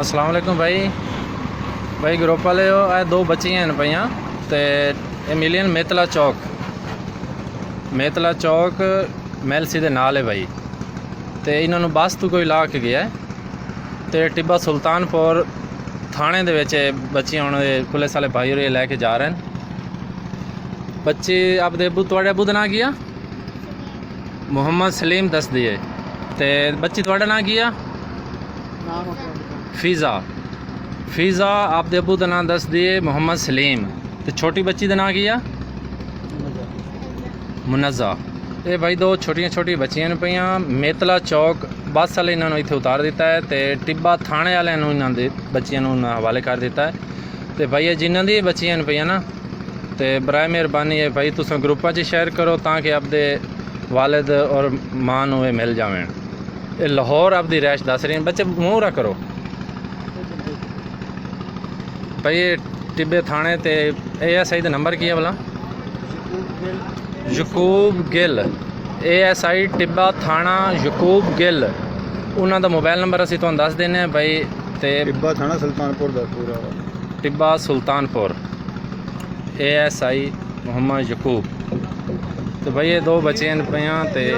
अस्सलाम वालेकुम भाई ग्रुप वाले हो ਇਹ ਦੋ ਬੱਚੀਆਂ ਹਨ ਪਈਆਂ ਤੇ ਇਹ ਮਿਲੀਅਨ ਮੇਤਲਾ ਚੌਕ ਮੈਲਸੀ ਦੇ ਨਾਲ ਹੈ ਭਾਈ ਤੇ ਇਹਨਾਂ ਨੂੰ ਬੱਸ ਤੋਂ ਕੋਈ ਲਾ ਕੇ ਗਿਆ ਤੇ ਟਿੱਬਾ ਸੁਲਤਾਨਪੁਰ ਥਾਣੇ ਦੇ ਵਿੱਚ ਬੱਚੀਆਂ ਹੁਣ ਪੁਲਿਸ ਵਾਲੇ ਭਾਈ ਹੋਰੇ ਲੈ ਕੇ ਜਾ ਰਹੇ ਨੇ ਬੱਚੇ ਆਪਦੇ ਅਬੂ ਤੁਹਾਡੇ ਅਬੂ ਦਾ ਨਾਂ ਕੀ ਆ ਮੁਹੰਮਦ ਸਲੀਮ ਦੱਸ ਦਿਏ ਤੇ ਬੱਚੀ ਤੁਹਾਡਾ ਨਾਂ ਕੀ ਆ फ़ीज़ा आपके अबू का नाम दस दिए मोहम्मद सलीम तो छोटी बच्ची का नाम की आ मुनज़्ज़ा ये भाई दो छोटी बच्चियां ने पईयां मेतला चौक बस वाले इन्होंने इत्थे उतार दिता है तो टिब्बा थाने वाले इन्होंने बच्चियां हवाले कर दिता है तो भाई ये जिन्हों दी बच्चियां ने पईयां ना तो बराए मेहरबानी है भाई तुम ग्रुपों च शेयर करो ताकि आपदे वालिद और मां नूं मिल जावें। ये लाहौर आपदी रैश दस रही बच्चे मूँह करो भाई ये टिब्बे थाने ते ASI का नंबर की है भला यकूब गिल ASI टिब्बा थाना यकूब गिल उन्होंने मोबाइल नंबर असीं तुहानूं दस देने भाई ते टिब्बा थाना सुल्तानपुर दा पूरा टिब्बा सुल्तानपुर ASI मोहम्मद यकूब तो भाई ये दो बच्चे हैं पे